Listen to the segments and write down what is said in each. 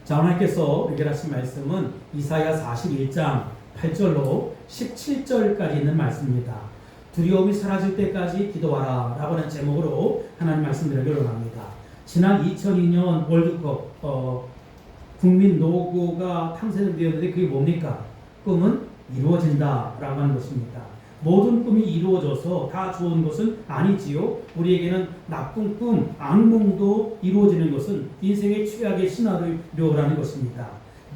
자, 하나님께서 우리에게 하신 말씀은 이사야 41장 8절로 17절까지 있는 말씀입니다. 두려움이 사라질 때까지 기도하라 라고 하는 제목으로 하나님 말씀드리기로 합니다. 지난 2002년 월드컵 국민 노고가 탕생되었는데 그게 뭡니까? 꿈은 이루어진다 라고 하는 것입니다. 모든 꿈이 이루어져서 다 좋은 것은 아니지요. 우리에게는 나쁜 꿈, 악몽도 이루어지는 것은 인생의 최악의 시나리오라는 것입니다.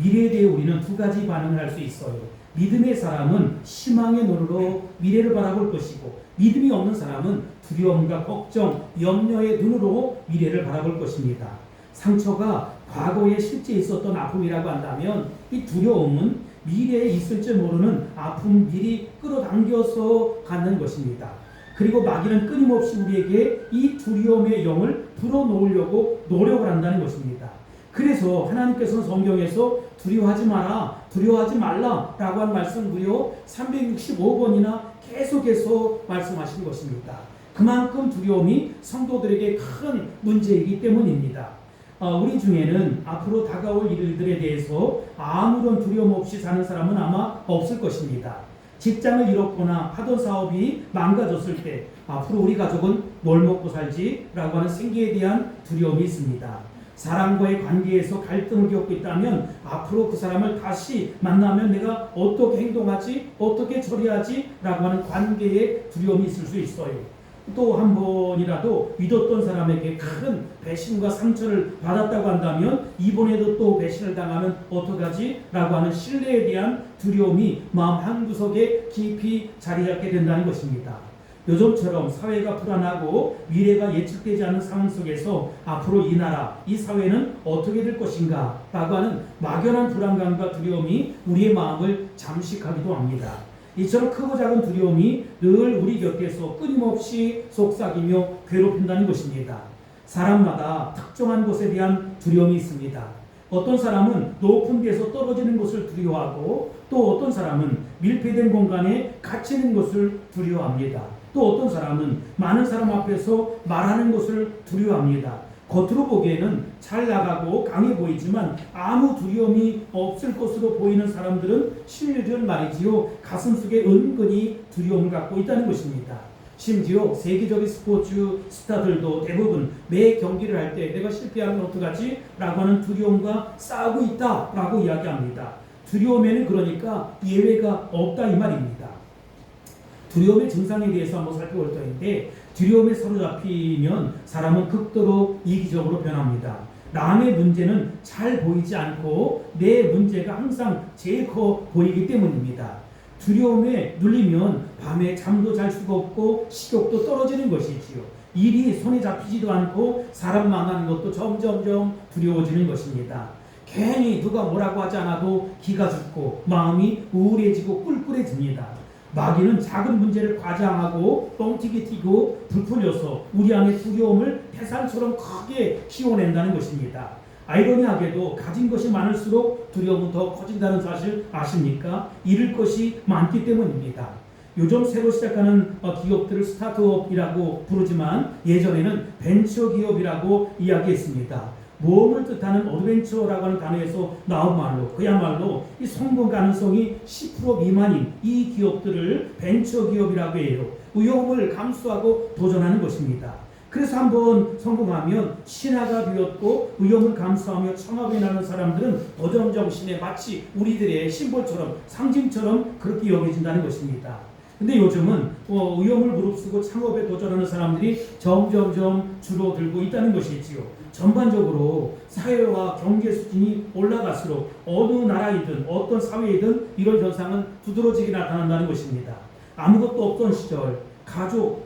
미래에 대해 우리는 두 가지 반응을 할 수 있어요. 믿음의 사람은 희망의 눈으로 미래를 바라볼 것이고, 믿음이 없는 사람은 두려움과 걱정, 염려의 눈으로 미래를 바라볼 것입니다. 상처가 과거에 실제 있었던 아픔이라고 한다면 이 두려움은 미래에 있을지 모르는 아픔 미리 끌어당겨서 갖는 것입니다. 그리고 마귀는 끊임없이 우리에게 이 두려움의 영을 불어넣으려고 노력을 한다는 것입니다. 그래서 하나님께서는 성경에서 두려워하지 마라, 두려워하지 말라 라고 한 말씀 무려 365번이나 계속해서 말씀하신 것입니다. 그만큼 두려움이 성도들에게 큰 문제이기 때문입니다. 우리 중에는 앞으로 다가올 일들에 대해서 아무런 두려움 없이 사는 사람은 아마 없을 것입니다. 직장을 잃었거나 하던 사업이 망가졌을 때 앞으로 우리 가족은 뭘 먹고 살지? 라고 하는 생계에 대한 두려움이 있습니다. 사람과의 관계에서 갈등을 겪고 있다면 앞으로 그 사람을 다시 만나면 내가 어떻게 행동하지? 어떻게 처리하지? 라고 하는 관계에 두려움이 있을 수 있어요. 또 한 번이라도 믿었던 사람에게 큰 배신과 상처를 받았다고 한다면 이번에도 또 배신을 당하면 어떡하지? 라고 하는 신뢰에 대한 두려움이 마음 한구석에 깊이 자리 잡게 된다는 것입니다. 요즘처럼 사회가 불안하고 미래가 예측되지 않은 상황 속에서 앞으로 이 나라, 이 사회는 어떻게 될 것인가 라고 하는 막연한 불안감과 두려움이 우리의 마음을 잠식하기도 합니다. 이처럼 크고 작은 두려움이 늘 우리 곁에서 끊임없이 속삭이며 괴롭힌다는 것입니다. 사람마다 특정한 것에 대한 두려움이 있습니다. 어떤 사람은 높은 데서 떨어지는 것을 두려워하고, 또 어떤 사람은 밀폐된 공간에 갇히는 것을 두려워합니다. 또 어떤 사람은 많은 사람 앞에서 말하는 것을 두려워합니다. 겉으로 보기에는 잘 나가고 강해 보이지만 아무 두려움이 없을 것으로 보이는 사람들은 실은 말이지요, 가슴속에 은근히 두려움을 갖고 있다는 것입니다. 심지어 세계적인 스포츠 스타들도 대부분 매 경기를 할 때 내가 실패하면 어떡하지? 라고 하는 두려움과 싸우고 있다 라고 이야기합니다. 두려움에는 그러니까 예외가 없다 이 말입니다. 두려움의 증상에 대해서 한번 살펴볼 터인데, 두려움에 사로잡히면 사람은 극도로 이기적으로 변합니다. 남의 문제는 잘 보이지 않고 내 문제가 항상 제일 커 보이기 때문입니다. 두려움에 눌리면 밤에 잠도 잘 수가 없고 식욕도 떨어지는 것이지요. 일이 손에 잡히지도 않고 사람 만나는 것도 점점점 두려워지는 것입니다. 괜히 누가 뭐라고 하지 않아도 기가 죽고 마음이 우울해지고 꿀꿀해집니다. 마귀는 작은 문제를 과장하고 뻥튀기 튀고 부풀려서 우리 안에 두려움을 태산처럼 크게 키워낸다는 것입니다. 아이러니하게도 가진 것이 많을수록 두려움은 더 커진다는 사실 아십니까? 잃을 것이 많기 때문입니다. 요즘 새로 시작하는 기업들을 스타트업이라고 부르지만 예전에는 벤처기업이라고 이야기했습니다. 모험을 뜻하는 어드벤처라고 하는 단어에서 나온 말로, 그야말로 이 성공 가능성이 10% 미만인 이 기업들을 벤처기업이라고 해요. 위험을 감수하고 도전하는 것입니다. 그래서 한번 성공하면 신화가 되었고 위험을 감수하며 창업에 나는 사람들은 도전정신에 마치 우리들의 심볼처럼 상징처럼 그렇게 여겨진다는 것입니다. 근데 요즘은 위험을 무릅쓰고 창업에 도전하는 사람들이 점점점 줄어들고 있다는 것이지요. 전반적으로 사회와 경제 수준이 올라갈수록 어느 나라이든 어떤 사회이든 이런 현상은 두드러지게 나타난다는 것입니다. 아무것도 없던 시절,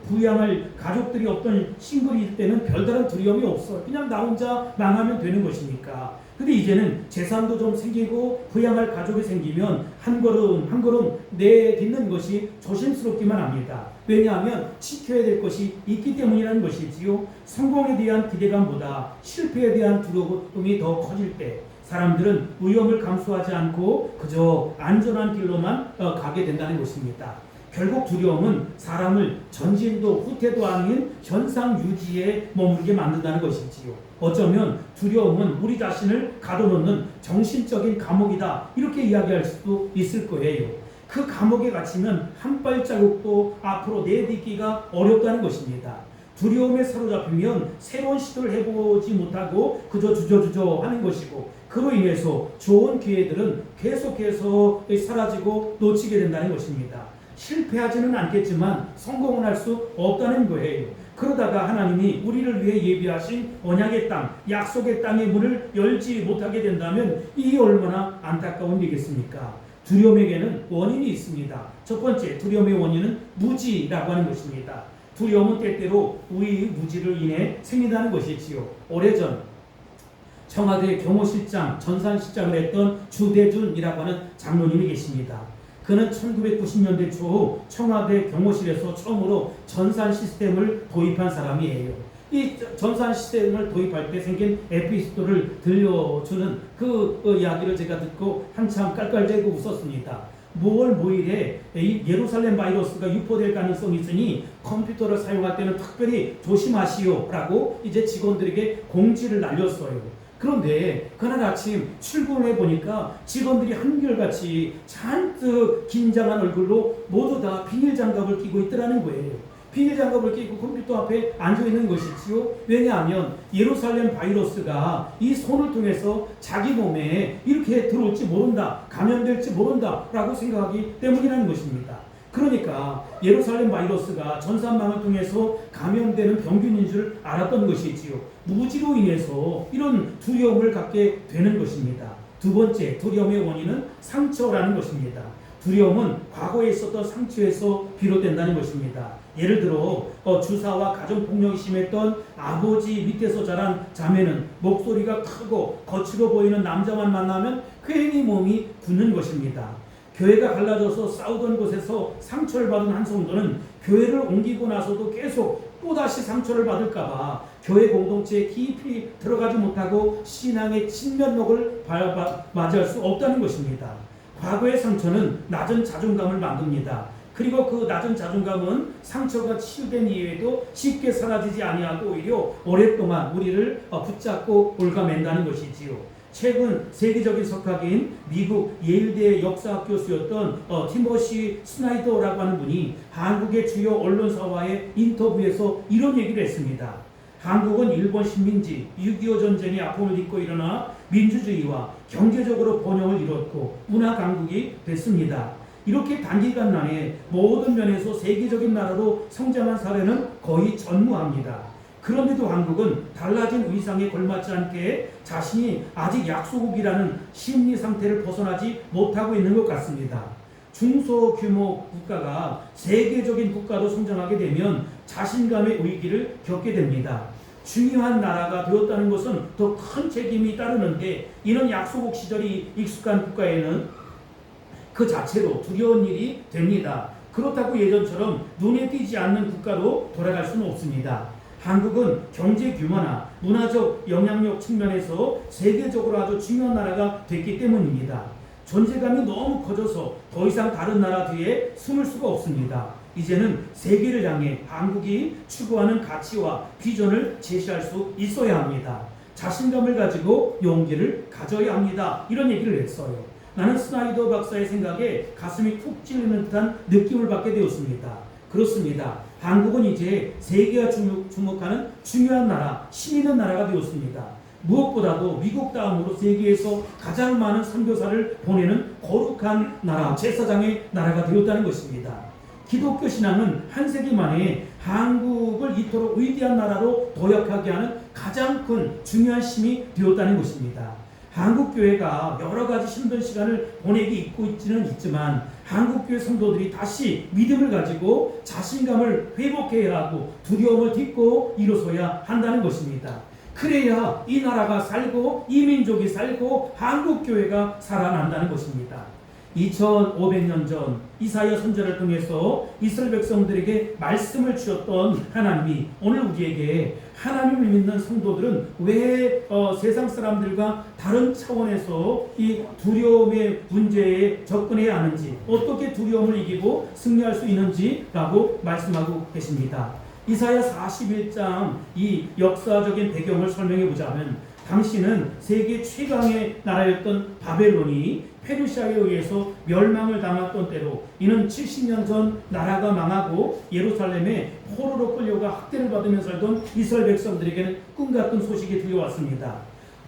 부양할 가족들이 없던 싱글일 때는 별다른 두려움이 없어요. 그냥 나 혼자 망하면 되는 것이니까. 근데 이제는 재산도 좀 생기고 부양할 가족이 생기면 한 걸음 한 걸음 내딛는 것이 조심스럽기만 합니다. 왜냐하면 지켜야 될 것이 있기 때문이라는 것이지요. 성공에 대한 기대감보다 실패에 대한 두려움이 더 커질 때 사람들은 위험을 감수하지 않고 그저 안전한 길로만 가게 된다는 것입니다. 결국 두려움은 사람을 전진도 후퇴도 아닌 현상 유지에 머무르게 만든다는 것이지요. 어쩌면 두려움은 우리 자신을 가둬놓는 정신적인 감옥이다, 이렇게 이야기할 수도 있을 거예요. 그 감옥에 갇히면 한 발자국도 앞으로 내딛기가 어렵다는 것입니다. 두려움에 사로잡히면 새로운 시도를 해보지 못하고 그저 주저주저 하는 것이고, 그로 인해서 좋은 기회들은 계속해서 사라지고 놓치게 된다는 것입니다. 실패하지는 않겠지만 성공은 할 수 없다는 거예요. 그러다가 하나님이 우리를 위해 예비하신 언약의 땅, 약속의 땅의 문을 열지 못하게 된다면 이 얼마나 안타까운 일이겠습니까? 두려움에게는 원인이 있습니다. 첫 번째, 두려움의 원인은 무지라고 하는 것입니다. 두려움은 때때로 우리 무지를 인해 생긴다는 것이지요. 오래전 청와대 경호실장, 전산실장을 했던 주대준이라고 하는 장로님이 계십니다. 그는 1990년대 초 청와대 경호실에서 처음으로 전산 시스템을 도입한 사람이에요. 이 전산 시스템을 도입할 때 생긴 에피소드를 들려주는 그 이야기를 제가 듣고 한참 깔깔대고 웃었습니다. 5월 5일에 예루살렘 바이러스가 유포될 가능성이 있으니 컴퓨터를 사용할 때는 특별히 조심하시오라고 이제 직원들에게 공지를 날렸어요. 그런데 그날 아침 출근을 해보니까 직원들이 한결같이 잔뜩 긴장한 얼굴로 모두 다 비닐장갑을 끼고 있더라는 거예요. 비닐장갑을 끼고 컴퓨터 앞에 앉아있는 것이지요. 왜냐하면 예루살렘 바이러스가 이 손을 통해서 자기 몸에 이렇게 들어올지 모른다, 감염될지 모른다 라고 생각하기 때문이라는 것입니다. 그러니까 예루살렘 바이러스가 전산망을 통해서 감염되는 병균인 줄 알았던 것이지요. 무지로 인해서 이런 두려움을 갖게 되는 것입니다. 두 번째, 두려움의 원인은 상처라는 것입니다. 두려움은 과거에 있었던 상처에서 비롯된다는 것입니다. 예를 들어 주사와 가정폭력이 심했던 아버지 밑에서 자란 자매는 목소리가 크고 거칠어 보이는 남자만 만나면 괜히 몸이 굳는 것입니다. 교회가 갈라져서 싸우던 곳에서 상처를 받은 한 성도는 교회를 옮기고 나서도 계속 또다시 상처를 받을까봐 교회 공동체에 깊이 들어가지 못하고 신앙의 진면목을 맞이할 수 없다는 것입니다. 과거의 상처는 낮은 자존감을 만듭니다. 그리고 그 낮은 자존감은 상처가 치유된 이후에도 쉽게 사라지지 아니하고 오히려 오랫동안 우리를 붙잡고 올가맨다는 것이지요. 최근 세계적인 석학인 미국 예일대 역사학 교수였던 티모시 스나이더라고 하는 분이 한국의 주요 언론사와의 인터뷰에서 이런 얘기를 했습니다. 한국은 일본 식민지, 6.25 전쟁의 아픔을 딛고 일어나 민주주의와 경제적으로 번영을 이뤘고 문화 강국이 됐습니다. 이렇게 단기간 안에 모든 면에서 세계적인 나라로 성장한 사례는 거의 전무합니다. 그런데도 한국은 달라진 위상에 걸맞지 않게 자신이 아직 약소국이라는 심리 상태를 벗어나지 못하고 있는 것 같습니다. 중소규모 국가가 세계적인 국가로 성장하게 되면 자신감의 위기를 겪게 됩니다. 중요한 나라가 되었다는 것은 더 큰 책임이 따르는데 이런 약소국 시절이 익숙한 국가에는 그 자체로 두려운 일이 됩니다. 그렇다고 예전처럼 눈에 띄지 않는 국가로 돌아갈 수는 없습니다. 한국은 경제 규모나 문화적 영향력 측면에서 세계적으로 아주 중요한 나라가 됐기 때문입니다. 존재감이 너무 커져서 더 이상 다른 나라 뒤에 숨을 수가 없습니다. 이제는 세계를 향해 한국이 추구하는 가치와 비전을 제시할 수 있어야 합니다. 자신감을 가지고 용기를 가져야 합니다. 이런 얘기를 했어요. 나는 스나이더 박사의 생각에 가슴이 푹 찔리는 듯한 느낌을 받게 되었습니다. 그렇습니다. 한국은 이제 세계가 주목하는 중요한 나라, 힘 있는 나라가 되었습니다. 무엇보다도 미국 다음으로 세계에서 가장 많은 선교사를 보내는 거룩한 나라, 제사장의 나라가 되었다는 것입니다. 기독교 신앙은 한 세기 만에 한국을 이토록 위대한 나라로 도약하게 하는 가장 큰 중요한 힘이 되었다는 것입니다. 한국교회가 여러 가지 힘든 시간을 보내기 있고 있지는 있지만 한국교회 성도들이 다시 믿음을 가지고 자신감을 회복해야 하고 두려움을 딛고 일어서야 한다는 것입니다. 그래야 이 나라가 살고 이 민족이 살고 한국교회가 살아난다는 것입니다. 2500년 전 이사야 선지자를 통해서 이스라엘 백성들에게 말씀을 주셨던 하나님이 오늘 우리에게 하나님을 믿는 성도들은 왜 세상 사람들과 다른 차원에서 이 두려움의 문제에 접근해야 하는지, 어떻게 두려움을 이기고 승리할 수 있는지라고 말씀하고 계십니다. 이사야 41장 이 역사적인 배경을 설명해 보자면, 당시는 세계 최강의 나라였던 바벨론이 페르시아에 의해서 멸망을 당했던 때로, 이는 70년 전 나라가 망하고 예루살렘에 포로로 끌려가 학대를 받으며 살던 이스라엘 백성들에게는 꿈같은 소식이 들려왔습니다.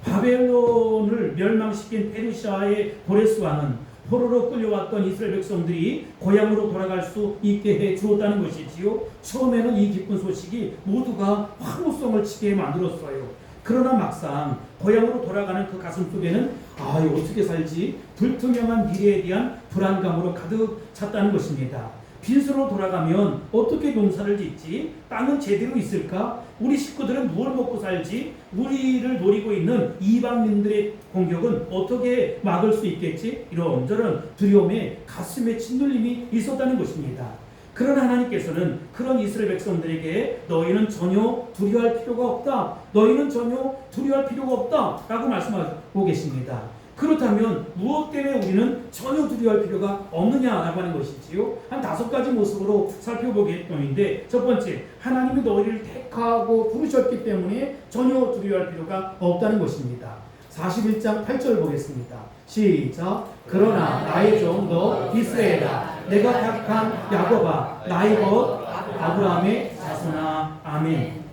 바벨론을 멸망시킨 페르시아의 고레스 왕은 포로로 끌려왔던 이스라엘 백성들이 고향으로 돌아갈 수 있게 해 주었다는 것이지요. 처음에는 이 기쁜 소식이 모두가 환호성을 치게 만들었어요. 그러나 막상 고향으로 돌아가는 그 가슴 속에는 어떻게 살지? 불투명한 미래에 대한 불안감으로 가득 찼다는 것입니다. 빈손으로 돌아가면 어떻게 농사를 짓지? 땅은 제대로 있을까? 우리 식구들은 무엇을 먹고 살지? 우리를 노리고 있는 이방민들의 공격은 어떻게 막을 수 있겠지? 이런저런 두려움에 가슴에 짓눌림이 있었다는 것입니다. 그러나 하나님께서는 그런 이스라엘 백성들에게 너희는 전혀 두려워할 필요가 없다. 너희는 전혀 두려워할 필요가 없다. 라고 말씀하고 계십니다. 그렇다면 무엇 때문에 우리는 전혀 두려워할 필요가 없느냐라고 하는 것이지요. 한 5가지 모습으로 살펴보겠는데, 첫 번째, 하나님이 너희를 택하고 부르셨기 때문에 전혀 두려워할 필요가 없다는 것입니다. 41장 8절 보겠습니다. 시작. 그러나 나의 종 너 이스라엘아, 내가 택한 야곱아, 나의 것 아브라함의 자손아. 아멘.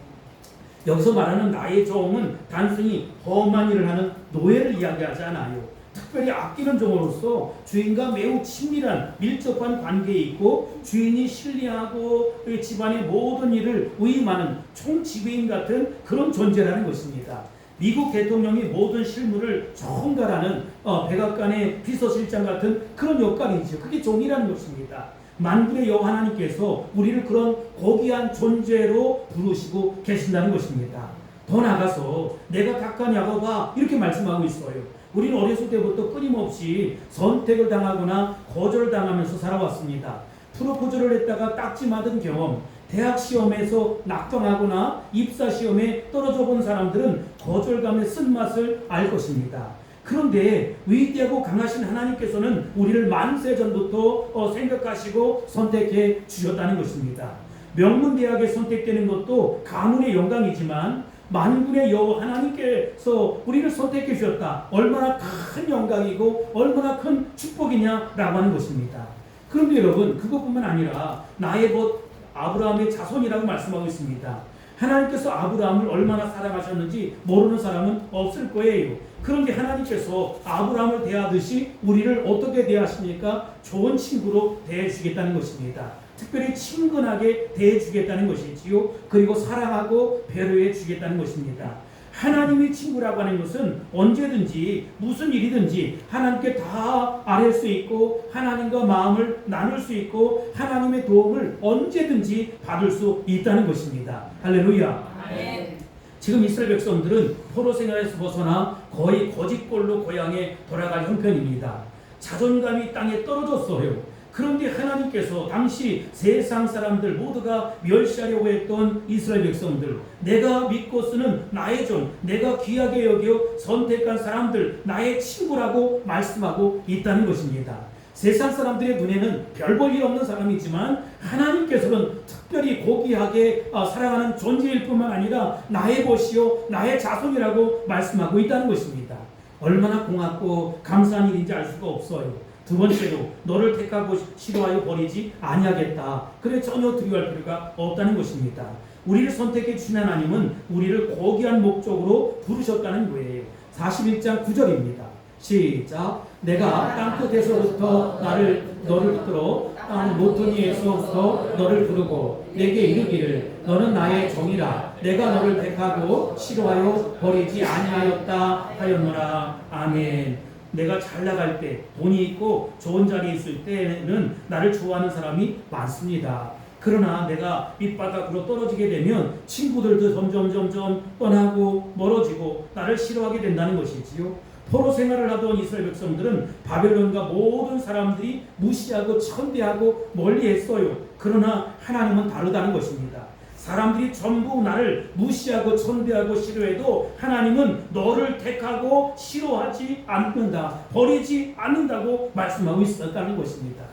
여기서 말하는 나의 종은 단순히 험한 일을 하는 노예를 이야기하지 않아요. 특별히 아끼는 종으로서 주인과 매우 친밀한 밀접한 관계에 있고, 주인이 신뢰하고 집안의 모든 일을 위임하는 총지배인 같은 그런 존재라는 것입니다. 미국 대통령이 모든 실무를 총괄하는 백악관의 비서실장 같은 그런 역할이죠. 그게 종이라는 것입니다. 만군의 여호와 하나님께서 우리를 그런 고귀한 존재로 부르시고 계신다는 것입니다. 더 나아가서 내가 택한 야곱아, 이렇게 말씀하고 있어요. 우리는 어렸을 때부터 끊임없이 선택을 당하거나 거절을 당하면서 살아왔습니다. 프로포즈를 했다가 딱지 맞은 경험, 대학 시험에서 낙방하거나 입사 시험에 떨어져 본 사람들은 거절감의 쓴맛을 알 것입니다. 그런데 위대하고 강하신 하나님께서는 우리를 만세 전부터 생각하시고 선택해 주셨다는 것입니다. 명문대학에 선택되는 것도 가문의 영광이지만 만군의 여호와 하나님께서 우리를 선택해 주셨다. 얼마나 큰 영광이고 얼마나 큰 축복이냐라고 하는 것입니다. 그런데 여러분, 그것뿐만 아니라 나의 것 아브라함의 자손이라고 말씀하고 있습니다. 하나님께서 아브라함을 얼마나 사랑하셨는지 모르는 사람은 없을 거예요. 그런데 하나님께서 아브라함을 대하듯이 우리를 어떻게 대하십니까? 좋은 친구로 대해주겠다는 것입니다. 특별히 친근하게 대해주겠다는 것이지요. 그리고 사랑하고 배려해 주겠다는 것입니다. 하나님의 친구라고 하는 것은 언제든지 무슨 일이든지 하나님께 다 아뢰 수 있고, 하나님과 마음을 나눌 수 있고, 하나님의 도움을 언제든지 받을 수 있다는 것입니다. 할렐루야. 아멘. 지금 이스라엘 백성들은 포로 생활에서 벗어나 거의 거짓골로 고향에 돌아갈 형편입니다. 자존감이 땅에 떨어졌어요. 그런데 하나님께서 당시 세상 사람들 모두가 멸시하려고 했던 이스라엘 백성들, 내가 믿고 쓰는 나의 종, 내가 귀하게 여겨 선택한 사람들, 나의 친구라고 말씀하고 있다는 것입니다. 세상 사람들의 눈에는 별 볼 일 없는 사람이지만 하나님께서는 특별히 고귀하게 사랑하는 존재일 뿐만 아니라 나의 것이요 나의 자손이라고 말씀하고 있다는 것입니다. 얼마나 고맙고 감사한 일인지 알 수가 없어요. 두 번째로, 너를 택하고 싫어하여 버리지 아니하겠다. 그래 전혀 두려워할 필요가 없다는 것입니다. 우리를 선택해 주신 하나님은 우리를 고귀한 목적으로 부르셨다는 거예요. 41장 9절입니다. 시작. 내가 땅끝에서부터 너를 붙들어 땅 모퉁이에서부터 너를 부르고 내게 이르기를 너는 나의 종이라. 내가 너를 택하고 싫어하여 버리지 아니하였다 하였노라. 아멘. 내가 잘 나갈 때, 돈이 있고 좋은 자리에 있을 때는 나를 좋아하는 사람이 많습니다. 그러나 내가 밑바닥으로 떨어지게 되면 친구들도 점점 떠나고 멀어지고 나를 싫어하게 된다는 것이지요. 포로 생활을 하던 이스라엘 백성들은 바벨론과 모든 사람들이 무시하고 천대하고 멀리했어요. 그러나 하나님은 다르다는 것입니다. 사람들이 전부 나를 무시하고 천대하고 싫어해도 하나님은 너를 택하고 싫어하지 않는다, 버리지 않는다고 말씀하고 있었다는 것입니다.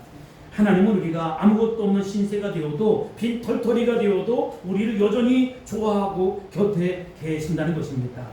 하나님은 우리가 아무것도 없는 신세가 되어도 빈 털터리가 되어도 우리를 여전히 좋아하고 곁에 계신다는 것입니다.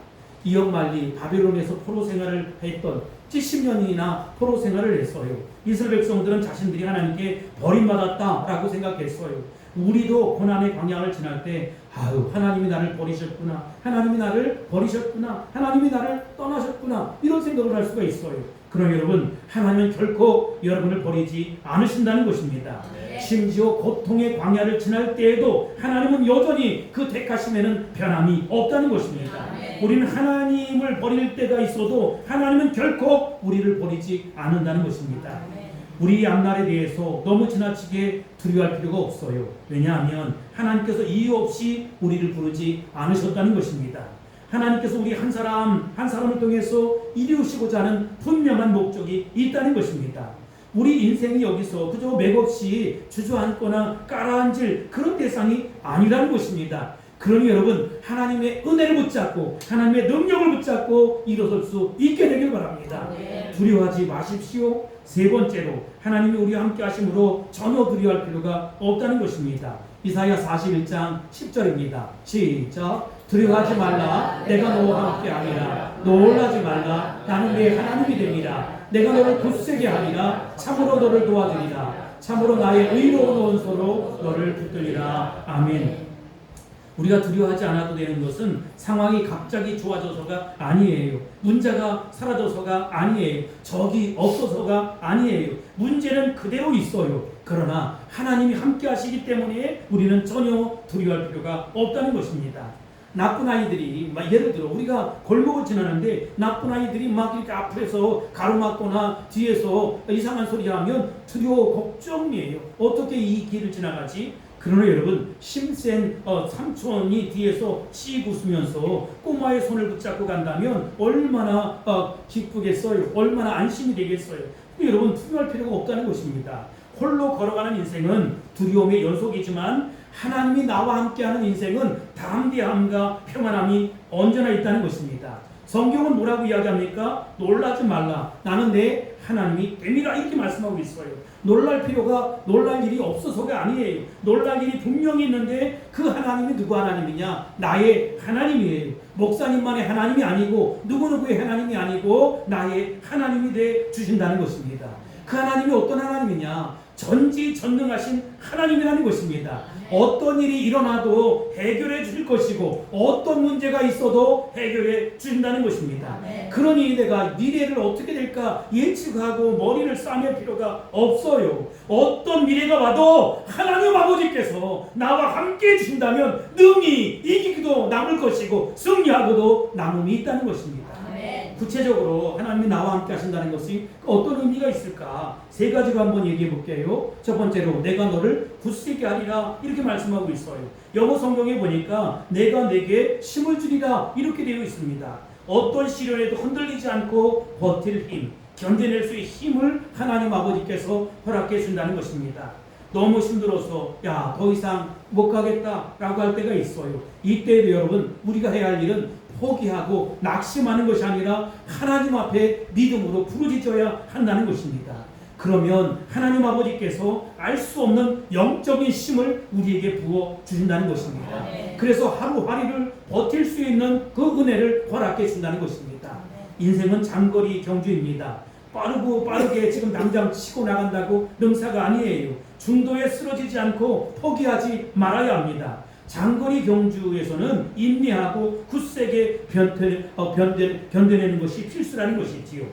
이역말리 바벨론에서 포로 생활을 했던 70년이나 포로 생활을 했어요. 이스라엘 백성들은 자신들이 하나님께 버림받았다라고 생각했어요. 우리도 고난의 광야를 지날 때 아유, 하나님이 나를 버리셨구나, 하나님이 나를 버리셨구나, 하나님이 나를 떠나셨구나, 이런 생각을 할 수가 있어요. 그럼 여러분, 하나님은 결코 여러분을 버리지 않으신다는 것입니다. 네. 심지어 고통의 광야를 지날 때에도 하나님은 여전히 그 택하심에는 변함이 없다는 것입니다. 네. 우리는 하나님을 버릴 때가 있어도 하나님은 결코 우리를 버리지 않는다는 것입니다. 네. 우리 앞날에 대해서 너무 지나치게 두려워할 필요가 없어요. 왜냐하면 하나님께서 이유 없이 우리를 부르지 않으셨다는 것입니다. 하나님께서 우리 한 사람 한 사람을 통해서 이루시고자 하는 분명한 목적이 있다는 것입니다. 우리 인생이 여기서 그저 맥없이 주저앉거나 깔아앉을 그런 대상이 아니라는 것입니다. 그러니 여러분, 하나님의 은혜를 붙잡고 하나님의 능력을 붙잡고 일어설 수 있게 되길 바랍니다. 네. 두려워하지 마십시오. 세 번째로, 하나님이 우리와 함께 하심으로 전혀 두려워할 필요가 없다는 것입니다. 이사야 41장 10절입니다. 시작. 두려워하지 말라, 내가 너와 함께 하리라. 놀라지 말라, 나는 내 하나님이 됩니다. 내가 너를 굳세게 하리라. 참으로 너를 도와주리라. 참으로 나의 의로운 원소로 너를 붙들리라. 아멘. 우리가 두려워하지 않아도 되는 것은 상황이 갑자기 좋아져서가 아니에요. 문제가 사라져서가 아니에요. 적이 없어서가 아니에요. 문제는 그대로 있어요. 그러나 하나님이 함께 하시기 때문에 우리는 전혀 두려워할 필요가 없다는 것입니다. 나쁜 아이들이, 예를 들어 우리가 골목을 지나는데 나쁜 아이들이 막 이렇게 앞에서 가로막거나 뒤에서 이상한 소리 하면 두려워, 걱정이에요. 어떻게 이 길을 지나가지? 그러나 여러분, 힘센 삼촌이 뒤에서 씩 웃으면서 꼬마의 손을 붙잡고 간다면 얼마나 기쁘겠어요. 얼마나 안심이 되겠어요. 여러분, 두려워할 필요가 없다는 것입니다. 홀로 걸어가는 인생은 두려움의 연속이지만 하나님이 나와 함께하는 인생은 담대함과 평안함이 언제나 있다는 것입니다. 성경은 뭐라고 이야기합니까? 놀라지 말라, 나는 내 하나님이 됨이라, 이렇게 말씀하고 있어요. 놀랄 일이 없어서가 아니에요. 놀랄 일이 분명히 있는데 그 하나님이 누구 하나님이냐? 나의 하나님이에요. 목사님만의 하나님이 아니고 누구누구의 하나님이 아니고 나의 하나님이 돼 주신다는 것입니다. 그 하나님이 어떤 하나님이냐? 전지전능하신 하나님이라는 것입니다. 어떤 일이 일어나도 해결해 주실 것이고 어떤 문제가 있어도 해결해 주신다는 것입니다. 그러니 내가 미래를 어떻게 될까 예측하고 머리를 싸맬 필요가 없어요. 어떤 미래가 와도 하나님 아버지께서 나와 함께 해주신다면 능히 이기기도 남을 것이고 승리하고도 남음이 있다는 것입니다. 구체적으로 하나님이 나와 함께 하신다는 것이 어떤 의미가 있을까? 세 가지로 한번 얘기해 볼게요. 첫 번째로, 내가 너를 굳세게 하리라, 이렇게 말씀하고 있어요. 영어 성경에 보니까 내가 내게 힘을 주리라, 이렇게 되어 있습니다. 어떤 시련에도 흔들리지 않고 버틸 힘, 견뎌낼 수 있는 힘을 하나님 아버지께서 허락해 준다는 것입니다. 너무 힘들어서 더 이상 못 가겠다 라고 할 때가 있어요. 이때에도 여러분, 우리가 해야 할 일은 포기하고 낙심하는 것이 아니라 하나님 앞에 믿음으로 부르짖어야 한다는 것입니다. 그러면 하나님 아버지께서 알 수 없는 영적인 힘을 우리에게 부어 주신다는 것입니다. 그래서 하루하루를 버틸 수 있는 그 은혜를 허락해 준다는 것입니다. 인생은 장거리 경주입니다. 빠르게 지금 당장 치고 나간다고 능사가 아니에요. 중도에 쓰러지지 않고 포기하지 말아야 합니다. 장거리 경주에서는 인내하고 굳세게 견뎌내는 것이 필수라는 것이지요.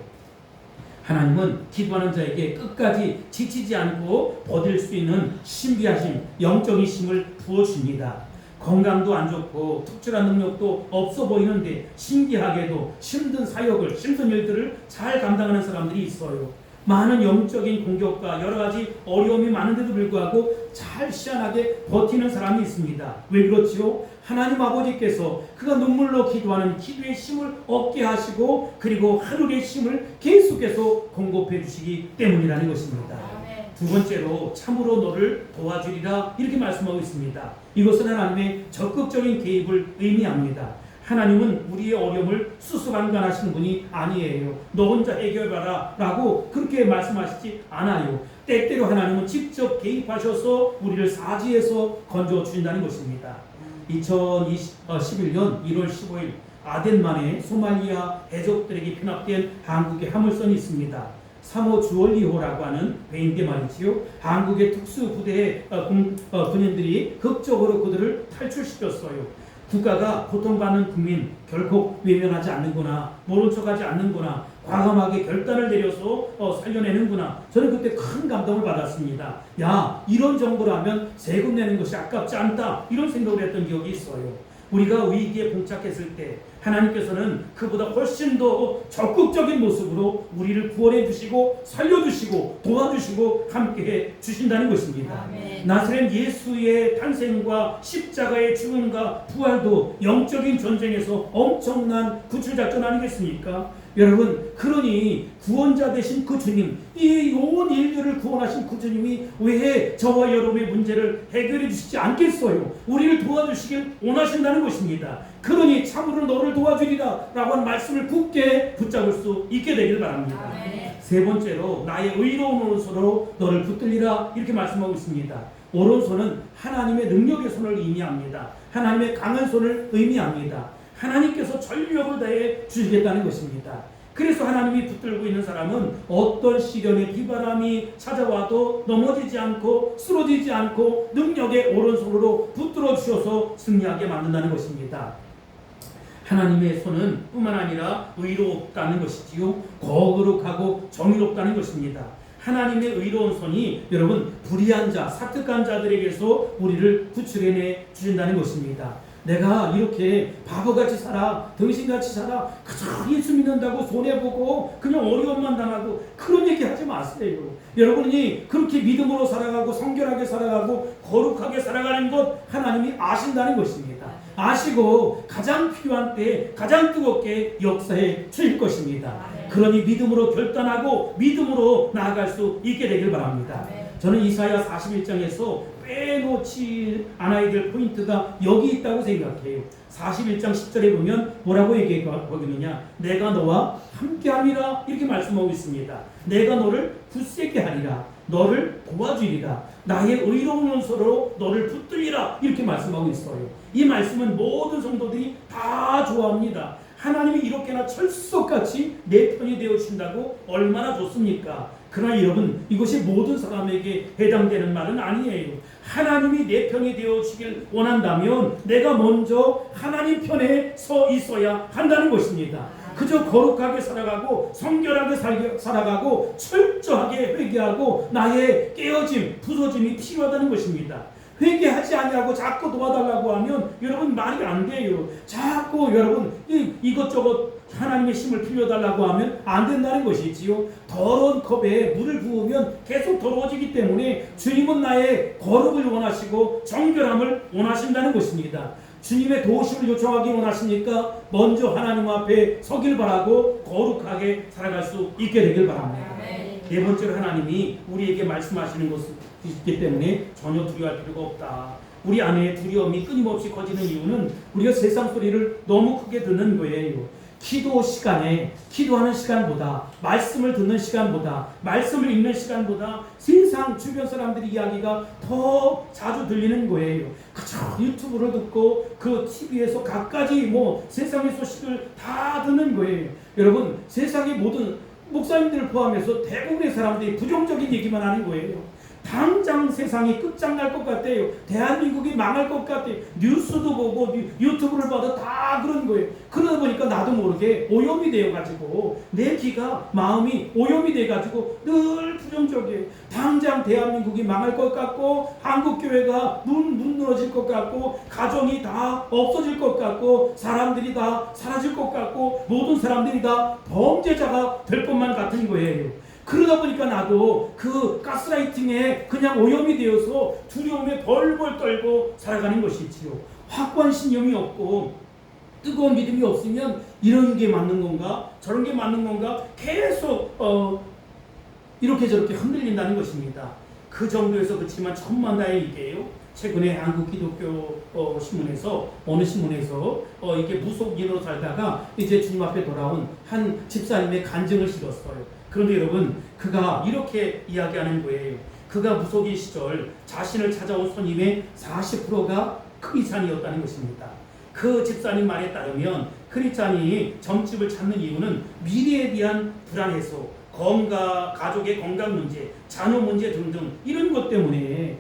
하나님은 기도하는 자에게 끝까지 지치지 않고 버틸 수 있는 신비하신 영적인 힘을 부어줍니다. 건강도 안 좋고 특출한 능력도 없어 보이는데 신기하게도 힘든 사역을, 힘든 일들을 잘 감당하는 사람들이 있어요. 많은 영적인 공격과 여러 가지 어려움이 많은데도 불구하고 잘 시원하게 버티는 사람이 있습니다. 왜 그렇지요? 하나님 아버지께서 그가 눈물로 기도하는 기도의 힘을 얻게 하시고 그리고 하루의 힘을 계속해서 공급해 주시기 때문이라는 것입니다. 두 번째로 참으로 너를 도와주리라 이렇게 말씀하고 있습니다. 이것은 하나님의 적극적인 개입을 의미합니다. 하나님은 우리의 어려움을 수수관관하시는 분이 아니에요. 너 혼자 해결해봐라 라고 그렇게 말씀하시지 않아요. 때때로 하나님은 직접 개입하셔서 우리를 사지에서 건져주신다는 것입니다. 2011년 1월 15일 아덴만에 소말리아 해적들에게 편압된 한국의 화물선이 있습니다. 3호 주얼리호라고 하는 배인데 말이지요. 한국의 특수부대의 군인들이 극적으로 그들을 탈출시켰어요. 국가가 고통받는 국민 결코 외면하지 않는구나, 모른 척하지 않는구나, 과감하게 결단을 내려서 살려내는구나. 저는 그때 큰 감동을 받았습니다. 야, 이런 정부라면 세금 내는 것이 아깝지 않다, 이런 생각을 했던 기억이 있어요. 우리가 위기에 봉착했을 때 하나님께서는 그보다 훨씬 더 적극적인 모습으로 우리를 구원해 주시고 살려주시고 도와주시고 함께해 주신다는 것입니다. 아멘. 나사렛 예수의 탄생과 십자가의 죽음과 부활도 영적인 전쟁에서 엄청난 구출작전 아니겠습니까? 여러분, 그러니 구원자 되신 그 주님, 이 온 인류를 구원하신 그 주님이 왜 저와 여러분의 문제를 해결해 주시지 않겠어요? 우리를 도와주시길 원하신다는 것입니다. 그러니 참으로 너를 도와주리라 라고 하는 말씀을 굳게 붙잡을 수 있게 되길 바랍니다. 네. 세 번째로 나의 의로운 오른손으로 너를 붙들리라 이렇게 말씀하고 있습니다. 오른손은 하나님의 능력의 손을 의미합니다. 하나님의 강한 손을 의미합니다. 하나님께서 전력을 다해 주시겠다는 것입니다. 그래서 하나님이 붙들고 있는 사람은 어떤 시련의 비바람이 찾아와도 넘어지지 않고 쓰러지지 않고 능력의 오른손으로 붙들어 주셔서 승리하게 만든다는 것입니다. 하나님의 손은 뿐만 아니라 의롭다는 것이지요. 거룩하고 정의롭다는 것입니다. 하나님의 의로운 손이 여러분 불의한 자, 사특한 자들에게서 우리를 구출해내 주신다는 것입니다. 내가 이렇게 바보같이 살아, 등신같이 살아, 그저 예수 믿는다고 손해보고 그냥 어려움만 당하고 그런 얘기 하지 마세요. 여러분이 그렇게 믿음으로 살아가고 성결하게 살아가고 거룩하게 살아가는 것 하나님이 아신다는 것입니다. 아시고 가장 필요한 때에 가장 뜨겁게 역사해 주실 것입니다. 그러니 믿음으로 결단하고 믿음으로 나아갈 수 있게 되길 바랍니다. 저는 이사야 41장에서 빼놓지 않아야 될 포인트가 여기 있다고 생각해요. 41장 10절에 보면 뭐라고 얘기하거든요. 내가 너와 함께함이라 이렇게 말씀하고 있습니다. 내가 너를 굳세게 하리라. 너를 도와주리라. 나의 의로운 원소로 너를 붙들리라 이렇게 말씀하고 있어요. 이 말씀은 모든 성도들이 다 좋아합니다. 하나님이 이렇게나 철석같이 내 편이 되어주신다고 얼마나 좋습니까? 그러나 여러분, 이것이 모든 사람에게 해당되는 말은 아니에요. 하나님이 내 편이 되어주시길 원한다면 내가 먼저 하나님 편에 서 있어야 한다는 것입니다. 그저 거룩하게 살아가고 성결하게 살아가고 철저하게 회개하고 나의 깨어짐, 부서짐이 필요하다는 것입니다. 회개하지 아니하고 자꾸 도와달라고 하면 여러분 말이 안 돼요. 자꾸 여러분 이것저것 하나님의 힘을 빌려달라고 하면 안 된다는 것이지요. 더러운 컵에 물을 부으면 계속 더러워지기 때문에 주님은 나의 거룩을 원하시고 정결함을 원하신다는 것입니다. 주님의 도우심을 요청하기 원하시니까 먼저 하나님 앞에 서길 바라고 거룩하게 살아갈 수 있게 되길 바랍니다. 네 번째로 하나님이 우리에게 말씀하시는 것이기 때문에 전혀 두려워할 필요가 없다. 우리 안에 두려움이 끊임없이 커지는 이유는 우리가 세상 소리를 너무 크게 듣는 거예요. 기도 시간에 기도하는 시간보다 말씀을 듣는 시간보다 말씀을 읽는 시간보다 세상 주변 사람들의 이야기가 더 자주 들리는 거예요. 그저 유튜브를 듣고 그 TV에서 갖가지 세상의 소식을 다 듣는 거예요. 여러분, 세상의 모든 목사님들을 포함해서 대부분의 사람들이 부정적인 얘기만 하는 거예요. 당장 세상이 끝장날 것 같아요. 대한민국이 망할 것 같아요. 뉴스도 보고 유튜브를 봐도 다 그런 거예요. 그러다 보니까 나도 모르게 오염이 되어가지고 내 귀가 마음이 오염이 돼가지고 늘 부정적이에요. 당장 대한민국이 망할 것 같고 한국교회가 무너질 것 같고 가정이 다 없어질 것 같고 사람들이 다 사라질 것 같고 모든 사람들이 다 범죄자가 될 것만 같은 거예요. 그러다 보니까 나도 그 가스라이팅에 그냥 오염이 되어서 두려움에 벌벌 떨고 살아가는 것이지요. 확고한 신념이 없고 뜨거운 믿음이 없으면 이런 게 맞는 건가 저런 게 맞는 건가 계속 이렇게 저렇게 흔들린다는 것입니다. 그 정도에서 그렇지만 천만다행이게요. 최근에 한국 기독교 신문에서 어느 신문에서 이게 무속인으로 살다가 이제 주님 앞에 돌아온 한 집사님의 간증을 실었어요. 그런데 여러분 그가 이렇게 이야기하는 거예요. 그가 무속인 시절 자신을 찾아온 손님의 40%가 크리스찬이었다는 것입니다. 그 집사님 말에 따르면 크리스찬이 점집을 찾는 이유는 미래에 대한 불안해서 건강, 가족의 건강 문제, 자녀 문제 등등 이런 것 때문에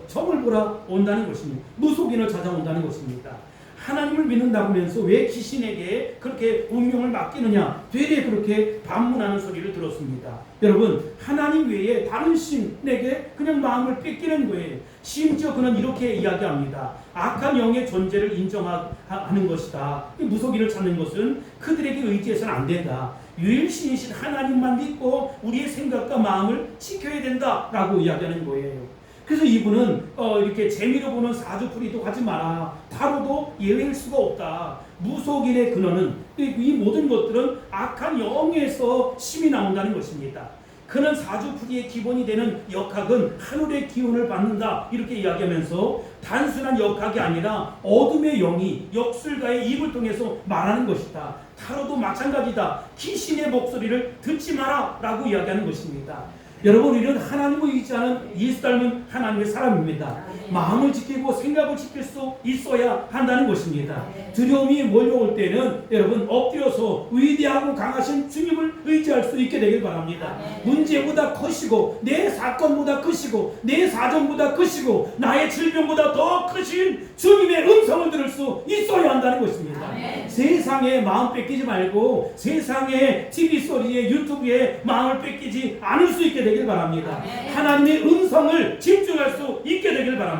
점을 보러 온다는 것입니다. 무속인을 찾아온다는 것입니다. 하나님을 믿는다고 하면서 왜 귀신에게 그렇게 운명을 맡기느냐 되레 그렇게 반문하는 소리를 들었습니다. 여러분 하나님 외에 다른 신에게 그냥 마음을 뺏기는 거예요. 심지어 그는 이렇게 이야기합니다. 악한 영의 존재를 인정하는 것이다. 무속인을 찾는 것은 그들에게 의지해서는 안 된다. 유일신이신 하나님만 믿고 우리의 생각과 마음을 지켜야 된다라고 이야기하는 거예요. 그래서 이분은 이렇게 재미로 보는 사주풀이도 하지 마라. 타로도 예외일 수가 없다. 무속인의 근원은 이 모든 것들은 악한 영에서 심이 나온다는 것입니다. 그는 사주풀이의 기본이 되는 역학은 하늘의 기운을 받는다 이렇게 이야기하면서 단순한 역학이 아니라 어둠의 영이 역술가의 입을 통해서 말하는 것이다. 타로도 마찬가지다. 귀신의 목소리를 듣지 마라 라고 이야기하는 것입니다. 여러분 우리는 하나님을 의지하는 예수 닮은 하나님의 사람입니다. 마음을 지키고 생각을 지킬 수 있어야 한다는 것입니다. 두려움이 몰려올 때는 여러분 엎드려서 위대하고 강하신 주님을 의지할 수 있게 되길 바랍니다. 문제보다 크시고 내 사건보다 크시고 내 사정보다 크시고 나의 질병보다 더 크신 주님의 음성을 들을 수 있어야 한다는 것입니다. 세상에 마음 뺏기지 말고 세상의 TV 소리에 유튜브에 마음을 뺏기지 않을 수 있게 되길 바랍니다. 하나님의 음성을 집중할 수 있게 되길 바랍니다.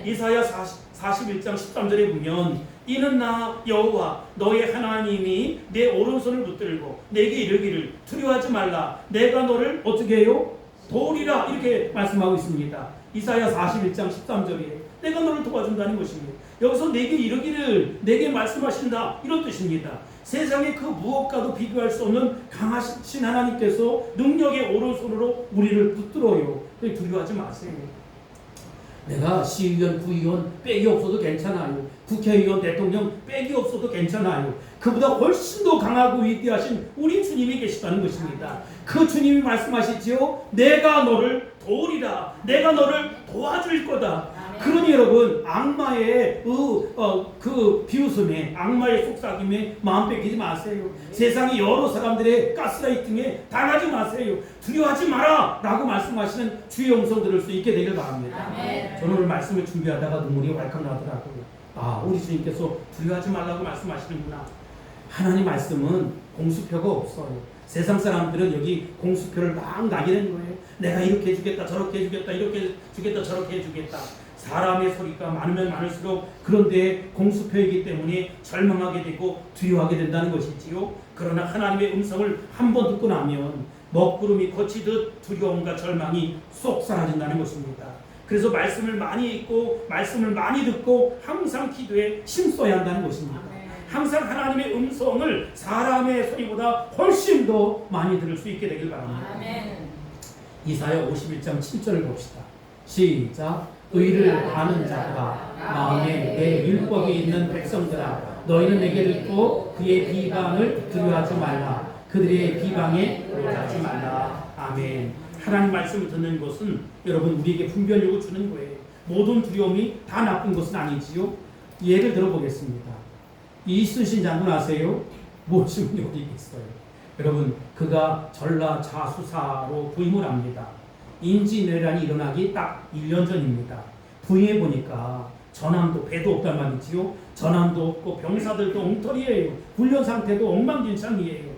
이사야 41장 13절에 보면 이는 나 여호와 너의 하나님이 내 오른손을 붙들고 내게 이르기를 두려워하지 말라 내가 너를 어떻게 해요? 도우리라 이렇게 말씀하고 있습니다. 이사야 41장 13절이에요. 내가 너를 도와준다는 것입니다. 여기서 내게 이르기를 내게 말씀하신다 이런 뜻입니다. 세상의 그 무엇과도 비교할 수 없는 강하신 하나님께서 능력의 오른손으로 우리를 붙들어요. 두려워하지 마세요. 내가 시의원, 구의원 빽이 없어도 괜찮아요. 국회의원, 대통령 빽이 없어도 괜찮아요. 그보다 훨씬 더 강하고 위대하신 우리 주님이 계시다는 것입니다. 그 주님이 말씀하시지요. 내가 너를 도우리라. 내가 너를 도와줄 거다. 그러니 여러분 악마의 그 비웃음에 악마의 속삭임에 마음 뺏기지 마세요. 세상의 여러 사람들의 가스라이팅에 당하지 마세요. 두려워하지 마라 라고 말씀하시는 주의 음성 들을 수 있게 되길 바랍니다. 저는 오늘 말씀을 준비하다가 눈물이 왈칵 나더라고요. 우리 주님께서 두려워하지 말라고 말씀하시는구나. 하나님 말씀은 공수표가 없어요. 세상 사람들은 여기 공수표를 막 나게 거예요. 내가 이렇게 해주겠다 저렇게 해주겠다 이렇게 해주겠다 저렇게 해주겠다. 사람의 소리가 많으면 많을수록 그런데 공수표이기 때문에 절망하게 되고 두려워하게 된다는 것이지요. 그러나 하나님의 음성을 한번 듣고 나면 먹구름이 거치듯 두려움과 절망이 쏙 사라진다는 것입니다. 그래서 말씀을 많이 읽고 말씀을 많이 듣고 항상 기도에 힘써야 한다는 것입니다. 항상 하나님의 음성을 사람의 소리보다 훨씬 더 많이 들을 수 있게 되길 바랍니다. 이사야 51장 7절을 봅시다. 시작. 의를 아는 자들아 마음에 내 율법이 있는 백성들아 너희는 내게 듣고 그의 비방을 두려워하지 말라. 그들의 비방에 놀라지 말라. 아멘. 하나님 말씀을 듣는 것은 여러분 우리에게 분별력을 주는 거예요. 모든 두려움이 다 나쁜 것은 아니지요. 예를 들어보겠습니다. 이순신 장군 아세요? 무엇이면 여기 있어요. 여러분 그가 전라자수사로 부임을 합니다. 인지내란이 일어나기 딱 1년 전입니다. 부임해 보니까 전함도 배도 없단 말이지요. 전함도 없고 병사들도 엉터리예요. 훈련 상태도 엉망진창이에요.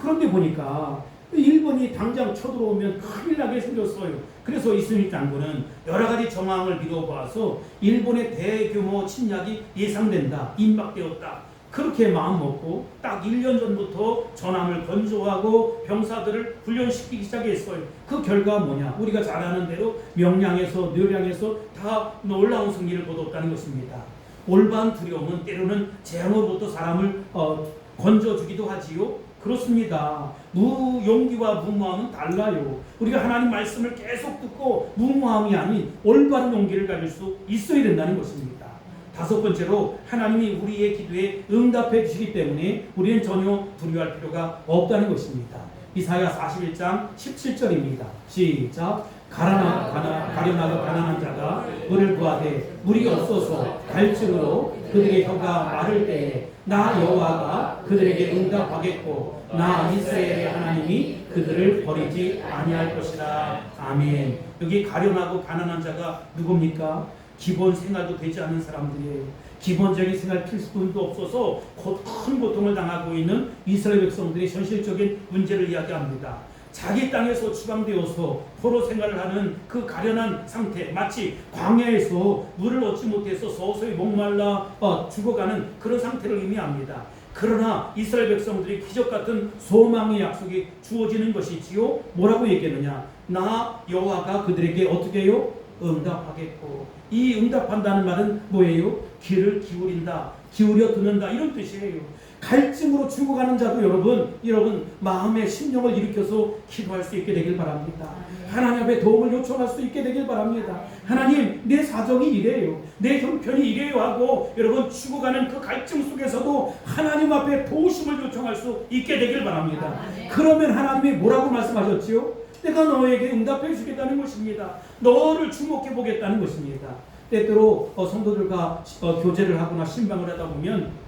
그런데 보니까 일본이 당장 쳐들어오면 큰일 나게 생겼어요. 그래서 이순신 장군은 여러 가지 정황을 미뤄보아서 일본의 대규모 침략이 예상된다, 임박되었다. 그렇게 마음 먹고 딱 1년 전부터 전함을 건조하고 병사들을 훈련시키기 시작했어요. 그 결과가 뭐냐? 우리가 잘 아는 대로 명량에서 뇌량에서 다 놀라운 승리를 거뒀다는 것입니다. 올바른 두려움은 때로는 재앙으로부터 사람을 건져주기도 하지요. 그렇습니다. 무용기와 무모함은 달라요. 우리가 하나님 말씀을 계속 듣고 무모함이 아닌 올바른 용기를 가질 수 있어야 된다는 것입니다. 다섯 번째로 하나님이 우리의 기도에 응답해 주시기 때문에 우리는 전혀 두려워할 필요가 없다는 것입니다. 이사야 41장 17절입니다. 시작. 가련하고 가난한 자가 물을 구하되 물이 없어서 갈증으로 그들의 혀가 마를 때에 나 여호와가 그들에게 응답하겠고 나 이스라엘의 하나님이 그들을 버리지 아니할 것이라. 아멘. 여기 가련하고 가난한 자가 누굽니까? 기본 생활도 되지 않은 사람들이에요. 기본적인 생활 필수품도 없어서 큰 고통을 당하고 있는 이스라엘 백성들의 현실적인 문제를 이야기합니다. 자기 땅에서 추방되어서 포로 생활을 하는 그 가련한 상태, 마치 광야에서 물을 얻지 못해서 서서히 목말라 죽어가는 그런 상태를 의미합니다. 그러나 이스라엘 백성들이 기적같은 소망의 약속이 주어지는 것이지요. 뭐라고 얘기했느냐? 나 여호와가 그들에게 어떻게 해요? 응답하겠고. 이 응답한다는 말은 뭐예요? 귀를 기울인다, 기울여 듣는다, 이런 뜻이에요. 갈증으로 죽어가는 자도 여러분 마음의 심령을 일으켜서 기도할 수 있게 되길 바랍니다. 하나님 앞에 도움을 요청할 수 있게 되길 바랍니다. 하나님, 내 사정이 이래요, 내 형편이 이래요 하고 여러분 죽어가는 그 갈증 속에서도 하나님 앞에 도우심을 요청할 수 있게 되길 바랍니다. 그러면 하나님이 뭐라고 말씀하셨지요? 내가 너에게 응답해 주겠다는 것입니다. 너를 주목해 보겠다는 것입니다. 때때로 성도들과 교제를 하거나 신방을 하다 보면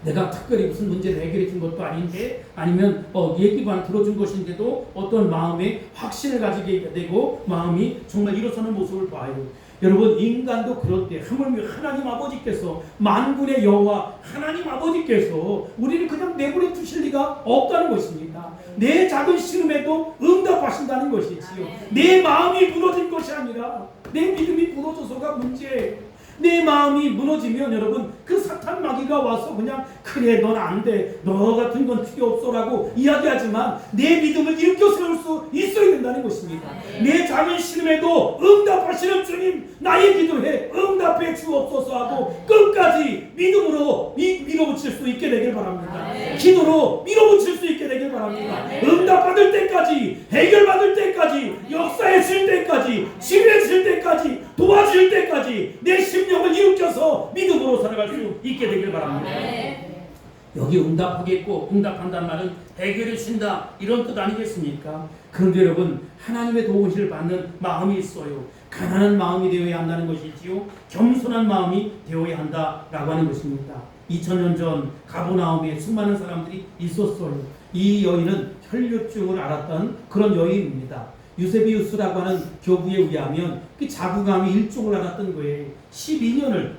내가 특별히 무슨 문제를 해결해 준 것도 아닌데, 아니면 얘기만 들어준 것인데도 어떤 마음에 확신을 가지게 되고 마음이 정말 일어서는 모습을 봐요. 여러분, 인간도 그런데 하물며 하나님 아버지께서, 만군의 여호와 하나님 아버지께서 우리를 그냥 내버려 두실 리가 없다는 것입니다. 내 작은 시름에도 응답하신다는 것이지요. 내 마음이 무너진 것이 아니라 내 믿음이 무너져서가 문제예요. 내 마음이 무너지면 여러분, 그 사탄 마귀가 와서 그냥 그래 넌 안 돼, 너 같은 건 필요 없어라고 이야기하지만 내 믿음을 일으켜 세울 수 있어야 된다는 것입니다. 내 작은 시름에도 응답하시는 주님, 나의 기도에 응답해 주옵소서 하고 끝까지 믿음으로 밀어붙일 수 있게 되길 바랍니다. 기도로 밀어붙일 수 있게 되길 바랍니다. 응답받을 때까지, 해결받을 때까지, 역사해질 때까지, 치료해질 때까지, 도와줄 때까지 내 심령을 일으켜서 믿음으로 살아갈 수 있게 되길 바랍니다. 여기 응답하겠고, 응답한다는 말은 해결해 주신다, 이런 뜻 아니겠습니까? 그런데 여러분, 하나님의 도우심을 받는 마음이 있어요. 가난한 마음이 되어야 한다는 것이지요. 겸손한 마음이 되어야 한다라고 하는 것입니다. 2000년 전 가버나움에 수많은 사람들이 있었어요. 이 여인은 혈류증을 앓았던 그런 여인입니다. 유세비우스라고 하는 교부에 의하면 그 자궁암이 일종을 앓았던 거예요.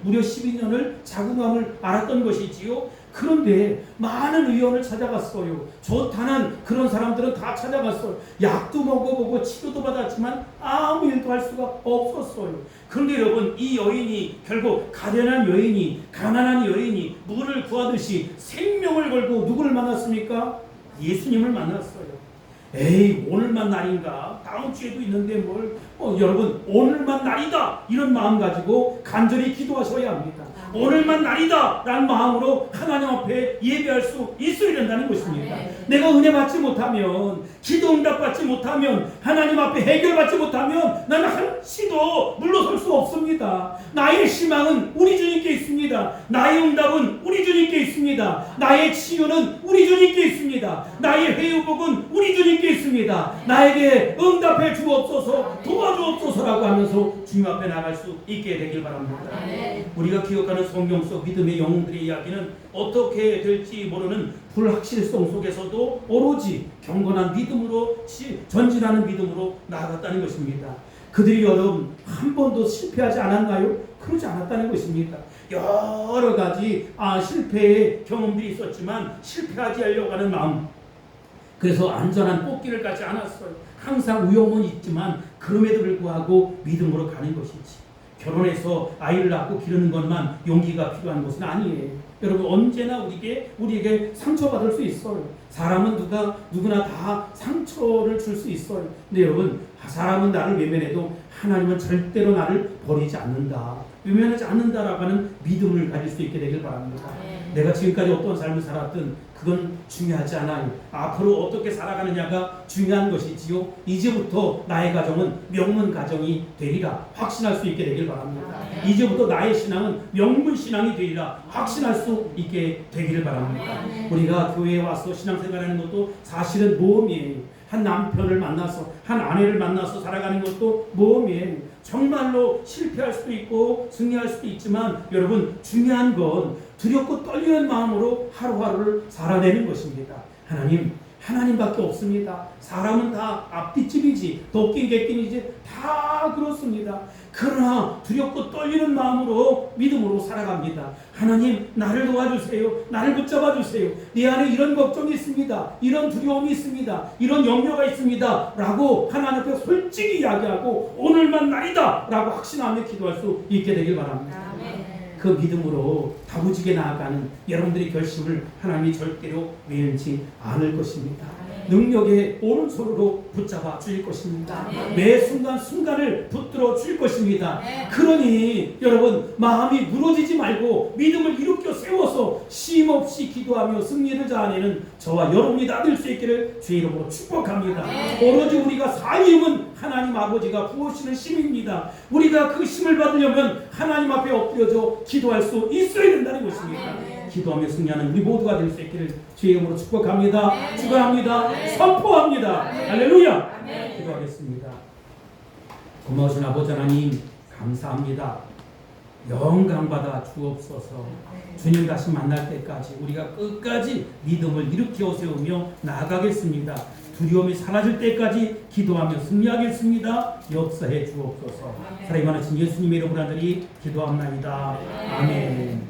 무려 12년을 자궁암을 앓았던 것이지요. 그런데 많은 의원을 찾아갔어요. 좋다는 그런 사람들은 다 찾아갔어요. 약도 먹어보고 치료도 받았지만 아무 일도 할 수가 없었어요. 그런데 여러분, 이 여인이 결국 가련한 여인이, 가난한 여인이 물을 구하듯이 생명을 걸고 누구를 만났습니까? 예수님을 만났어요. 에이, 오늘만 날인가? 다음 주에도 있는데 뭘? 여러분, 오늘만 날이다, 이런 마음 가지고 간절히 기도하셔야 합니다. 오늘만 날이다 라는 마음으로 하나님 앞에 예배할 수 있어야 된다는 것입니다. 내가 은혜 받지 못하면, 기도 응답 받지 못하면, 하나님 앞에 해결받지 못하면 나는 한시도 물러설 수 없습니다. 나의 희망은 우리 주님께 있습니다. 나의 응답은 우리 주님께 있습니다. 나의 치유는 우리 주님께 있습니다. 나의 회복은 우리 주님께 있습니다. 나에게 응답해 주옵소서, 도와주옵소서라고 하면서 주님 앞에 나갈 수 있게 되길 바랍니다. 우리가 기억하는 성경 속 믿음의 영웅들의 이야기는 어떻게 될지 모르는 불확실성 속에서도 오로지 경건한 믿음으로, 전진하는 믿음으로 나아갔다는 것입니다. 그들이 여러분 한 번도 실패하지 않았나요? 그러지 않았다는 것입니다. 여러 가지 실패의 경험들이 있었지만 실패하지 않으려고 하는 마음, 그래서 안전한 꽃길을 가지 않았어요. 항상 위험은 있지만 그럼에도 불구하고 믿음으로 가는 것이지, 결혼해서 아이를 낳고 기르는 것만 용기가 필요한 것은 아니에요. 여러분 언제나 우리에게 상처받을 수 있어요. 사람은 누구나 다 상처를 줄 수 있어요. 근데 여러분 사람은 나를 외면해도 하나님은 절대로 나를 버리지 않는다. 외면하지 않는다라고 하는 믿음을 가질 수 있게 되길 바랍니다. 내가 지금까지 어떤 삶을 살았든 그건 중요하지 않아요. 앞으로 어떻게 살아가느냐가 중요한 것이지요. 이제부터 나의 가정은 명문 가정이 되리라 확신할 수 있게 되길 바랍니다. 이제부터 나의 신앙은 명문 신앙이 되리라 확신할 수 있게 되기를 바랍니다. 우리가 교회에 와서 신앙생활하는 것도 사실은 모험이에요. 한 남편을 만나서 한 아내를 만나서 살아가는 것도 모험이에요. 정말로 실패할 수도 있고 승리할 수도 있지만 여러분 중요한 건 두렵고 떨리는 마음으로 하루하루를 살아내는 것입니다. 하나님밖에 없습니다. 사람은 다 앞뒤집이지 덕긴 객긴이지 다 그렇습니다. 그러나 두렵고 떨리는 마음으로 믿음으로 살아갑니다. 하나님 나를 도와주세요. 나를 붙잡아 주세요. 내 안에 이런 걱정이 있습니다. 이런 두려움이 있습니다. 이런 염려가 있습니다. 라고 하나님 앞에 솔직히 이야기하고 오늘만 날이다 라고 확신하며 기도할 수 있게 되길 바랍니다. 그 믿음으로 다부지게 나아가는 여러분들의 결심을 하나님이 절대로 외면치 않을 것입니다. 능력의 오른손으로 붙잡아 주실 것입니다. 매 순간순간을 붙들어 줄 것입니다. 그러니 여러분 마음이 무너지지 말고 믿음을 일으켜 세워서 쉼없이 기도하며 승리를 자아내는 저와 여러분이 다 될 수 있기를 주의 이름으로 축복합니다. 오로지 우리가 사임은 하나님 아버지가 부으시는 힘입니다. 우리가 그 힘을 받으려면 하나님 앞에 엎드려져 기도할 수 있어야 된다는 것입니다. 기도하며 승리하는 우리 모두가 될 수 있기를 주의 이름으로 축복합니다. 축원합니다. 선포합니다. 할렐루야. 기도하겠습니다. 고마우신 아버지 하나님 감사합니다. 영광받아 주옵소서. 주님 다시 만날 때까지 우리가 끝까지 믿음을 일으켜 세우며 나아가겠습니다. 두려움이 사라질 때까지 기도하며 승리하겠습니다. 역사해 주옵소서. 사랑이 많으신 예수님의 이름으로 하더니 기도합니다. 아멘.